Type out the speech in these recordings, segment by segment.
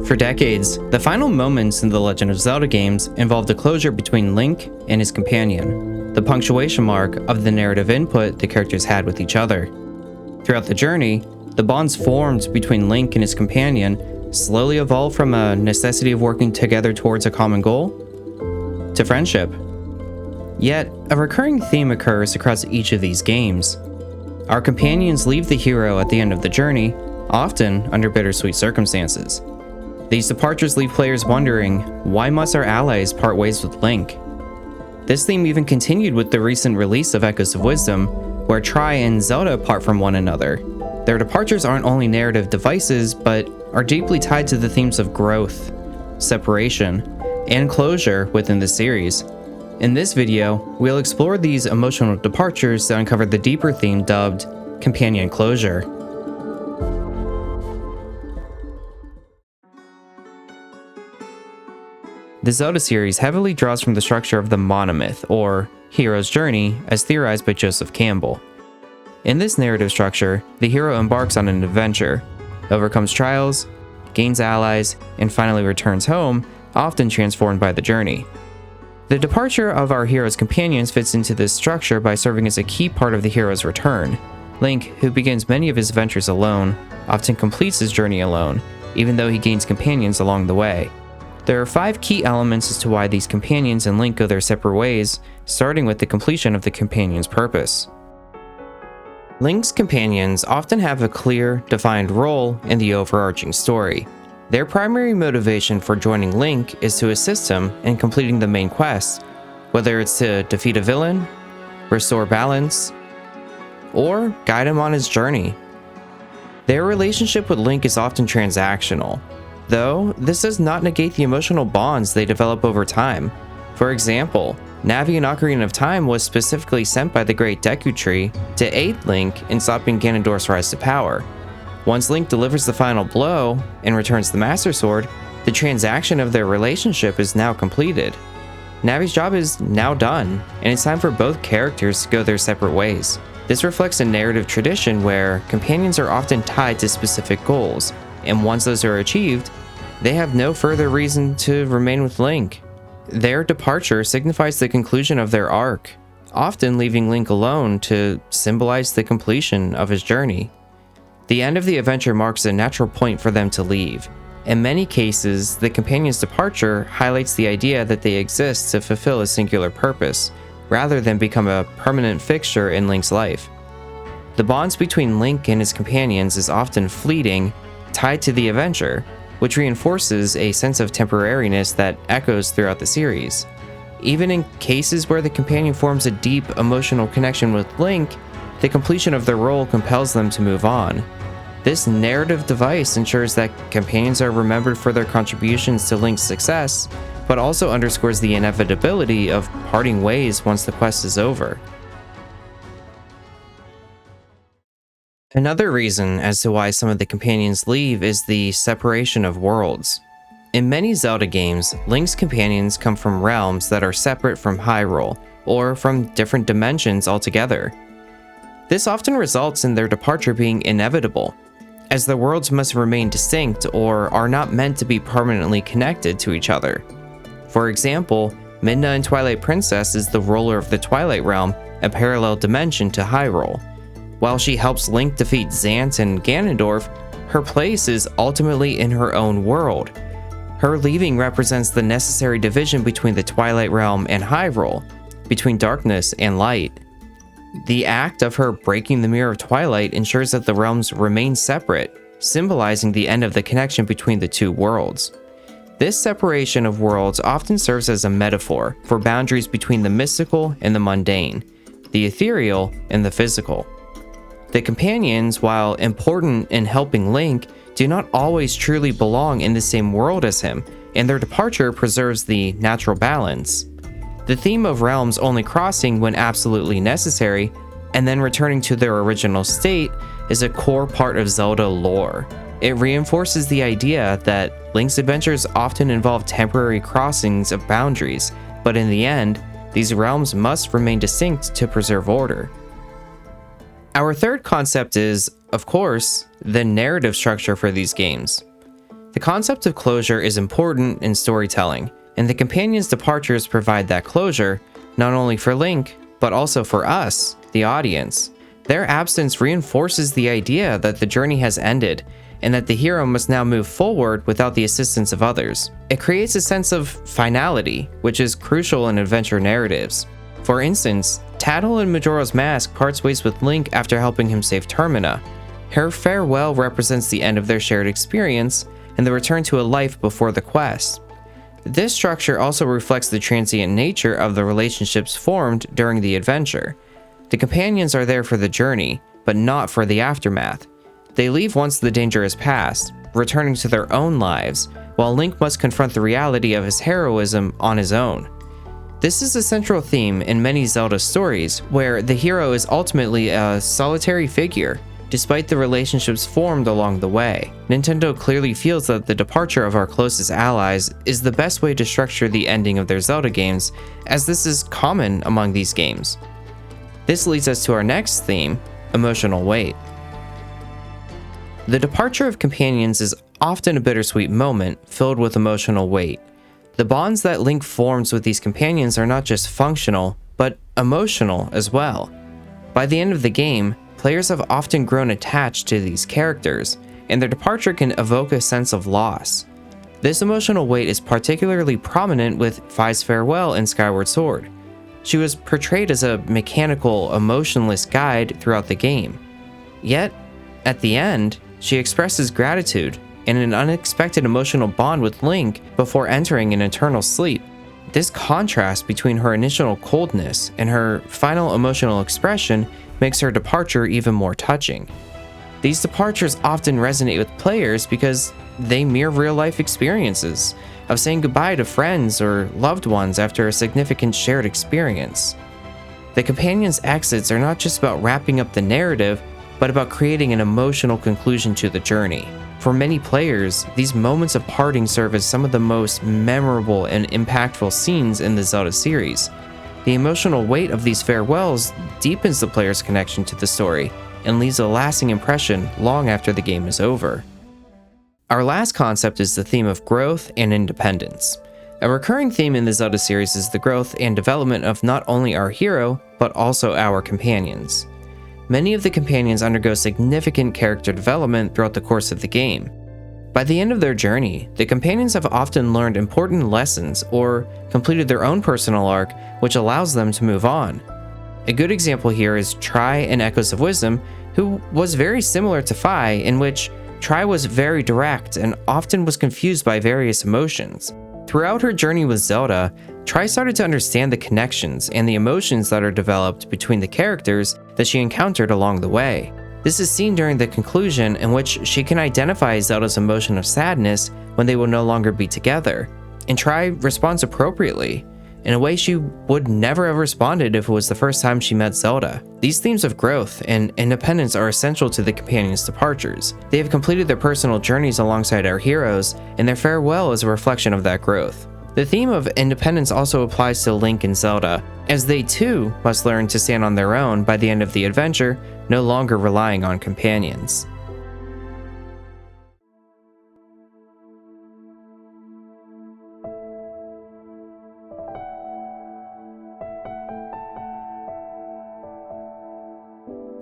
For decades, the final moments in the Legend of Zelda games involved a closure between Link and his companion, the punctuation mark of the narrative input the characters had with each other. Throughout the journey, the bonds formed between Link and his companion slowly evolved from a necessity of working together towards a common goal to friendship. Yet, a recurring theme occurs across each of these games. Our companions leave the hero at the end of the journey, often under bittersweet circumstances. These departures leave players wondering, why must our allies part ways with Link? This theme even continued with the recent release of Echoes of Wisdom, where Tri and Zelda part from one another. Their departures aren't only narrative devices, but are deeply tied to the themes of growth, separation, and closure within the series. In this video, we'll explore these emotional departures to uncover the deeper theme dubbed companion closure. The Zelda series heavily draws from the structure of the monomyth, or hero's journey, as theorized by Joseph Campbell. In this narrative structure, the hero embarks on an adventure, overcomes trials, gains allies, and finally returns home, often transformed by the journey. The departure of our hero's companions fits into this structure by serving as a key part of the hero's return. Link, who begins many of his adventures alone, often completes his journey alone, even though he gains companions along the way. There are 5 key elements as to why these companions and Link go their separate ways, starting with the completion of the companion's purpose. Link's companions often have a clear, defined role in the overarching story. Their primary motivation for joining Link is to assist him in completing the main quest, whether it's to defeat a villain, restore balance, or guide him on his journey. Their relationship with Link is often transactional, though this does not negate the emotional bonds they develop over time. For example, Navi in Ocarina of Time was specifically sent by the Great Deku Tree to aid Link in stopping Ganondorf's rise to power. Once Link delivers the final blow and returns the Master Sword, the transaction of their relationship is now completed. Navi's job is now done, and it's time for both characters to go their separate ways. This reflects a narrative tradition where companions are often tied to specific goals, and once those are achieved, they have no further reason to remain with Link. Their departure signifies the conclusion of their arc, often leaving Link alone to symbolize the completion of his journey. The end of the adventure marks a natural point for them to leave. In many cases, the companion's departure highlights the idea that they exist to fulfill a singular purpose, rather than become a permanent fixture in Link's life. The bonds between Link and his companions is often fleeting, tied to the adventure, which reinforces a sense of temporariness that echoes throughout the series. Even in cases where the companion forms a deep emotional connection with Link, the completion of their role compels them to move on. This narrative device ensures that companions are remembered for their contributions to Link's success, but also underscores the inevitability of parting ways once the quest is over. Another reason as to why some of the companions leave is the separation of worlds. In many Zelda games, Link's companions come from realms that are separate from Hyrule, or from different dimensions altogether. This often results in their departure being inevitable, as the worlds must remain distinct or are not meant to be permanently connected to each other. For example, Midna in Twilight Princess is the ruler of the Twilight Realm, a parallel dimension to Hyrule. While she helps Link defeat Zant and Ganondorf, her place is ultimately in her own world. Her leaving represents the necessary division between the Twilight Realm and Hyrule, between darkness and light. The act of her breaking the Mirror of Twilight ensures that the realms remain separate, symbolizing the end of the connection between the two worlds. This separation of worlds often serves as a metaphor for boundaries between the mystical and the mundane, the ethereal and the physical. The companions, while important in helping Link, do not always truly belong in the same world as him, and their departure preserves the natural balance. The theme of realms only crossing when absolutely necessary, and then returning to their original state, is a core part of Zelda lore. It reinforces the idea that Link's adventures often involve temporary crossings of boundaries, but in the end, these realms must remain distinct to preserve order. Our third concept is, of course, the narrative structure for these games. The concept of closure is important in storytelling, and the companion's departures provide that closure, not only for Link, but also for us, the audience. Their absence reinforces the idea that the journey has ended, and that the hero must now move forward without the assistance of others. It creates a sense of finality, which is crucial in adventure narratives. For instance, Tattle in Majora's Mask parts ways with Link after helping him save Termina. Her farewell represents the end of their shared experience, and the return to a life before the quest. This structure also reflects the transient nature of the relationships formed during the adventure. The companions are there for the journey, but not for the aftermath. They leave once the danger is past, returning to their own lives, while Link must confront the reality of his heroism on his own. This is a central theme in many Zelda stories, where the hero is ultimately a solitary figure, despite the relationships formed along the way. Nintendo clearly feels that the departure of our closest allies is the best way to structure the ending of their Zelda games, as this is common among these games. This leads us to our next theme, emotional weight. The departure of companions is often a bittersweet moment filled with emotional weight. The bonds that Link forms with these companions are not just functional, but emotional as well. By the end of the game, players have often grown attached to these characters, and their departure can evoke a sense of loss. This emotional weight is particularly prominent with Fi's farewell in Skyward Sword. She was portrayed as a mechanical, emotionless guide throughout the game. Yet, at the end, she expresses gratitude and an unexpected emotional bond with Link before entering an eternal sleep. This contrast between her initial coldness and her final emotional expression makes her departure even more touching. These departures often resonate with players because they mirror real-life experiences of saying goodbye to friends or loved ones after a significant shared experience. The companions' exits are not just about wrapping up the narrative, but about creating an emotional conclusion to the journey. For many players, these moments of parting serve as some of the most memorable and impactful scenes in the Zelda series. The emotional weight of these farewells deepens the player's connection to the story and leaves a lasting impression long after the game is over. Our last concept is the theme of growth and independence. A recurring theme in the Zelda series is the growth and development of not only our hero, but also our companions. Many of the companions undergo significant character development throughout the course of the game. By the end of their journey, the companions have often learned important lessons or completed their own personal arc, which allows them to move on. A good example here is Tri in Echoes of Wisdom, who was very similar to Fi, in which Tri was very direct and often was confused by various emotions. Throughout her journey with Zelda, Tri started to understand the connections and the emotions that are developed between the characters that she encountered along the way. This is seen during the conclusion, in which she can identify Zelda's emotion of sadness when they will no longer be together, and Tri responds appropriately, in a way she would never have responded if it was the first time she met Zelda. These themes of growth and independence are essential to the companions' departures. They have completed their personal journeys alongside our heroes, and their farewell is a reflection of that growth. The theme of independence also applies to Link and Zelda, as they too must learn to stand on their own by the end of the adventure, no longer relying on companions.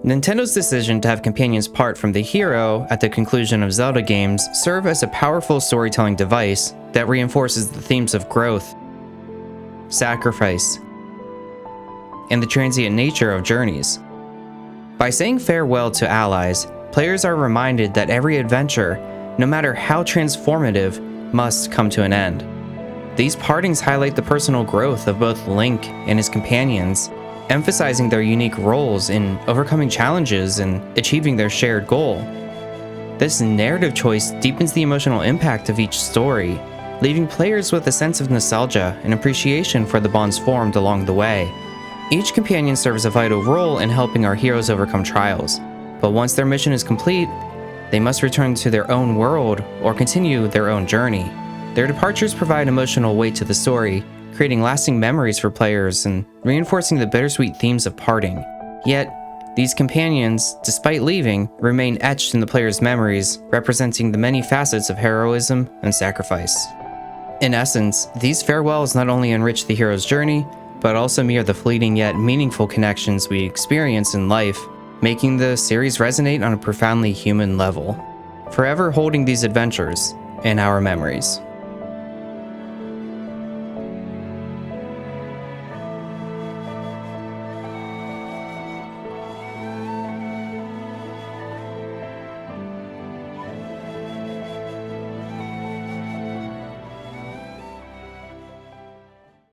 Nintendo's decision to have companions part from the hero at the conclusion of Zelda games serve as a powerful storytelling device that reinforces the themes of growth, sacrifice, and the transient nature of journeys. By saying farewell to allies, players are reminded that every adventure, no matter how transformative, must come to an end. These partings highlight the personal growth of both Link and his companions, emphasizing their unique roles in overcoming challenges and achieving their shared goal. This narrative choice deepens the emotional impact of each story, leaving players with a sense of nostalgia and appreciation for the bonds formed along the way. Each companion serves a vital role in helping our heroes overcome trials, but once their mission is complete, they must return to their own world or continue their own journey. Their departures provide emotional weight to the story, creating lasting memories for players and reinforcing the bittersweet themes of parting. Yet, These companions, despite leaving, remain etched in the player's memories, representing the many facets of heroism and sacrifice. In essence, these farewells not only enrich the hero's journey, but also mirror the fleeting yet meaningful connections we experience in life, making the series resonate on a profoundly human level, forever holding these adventures in our memories.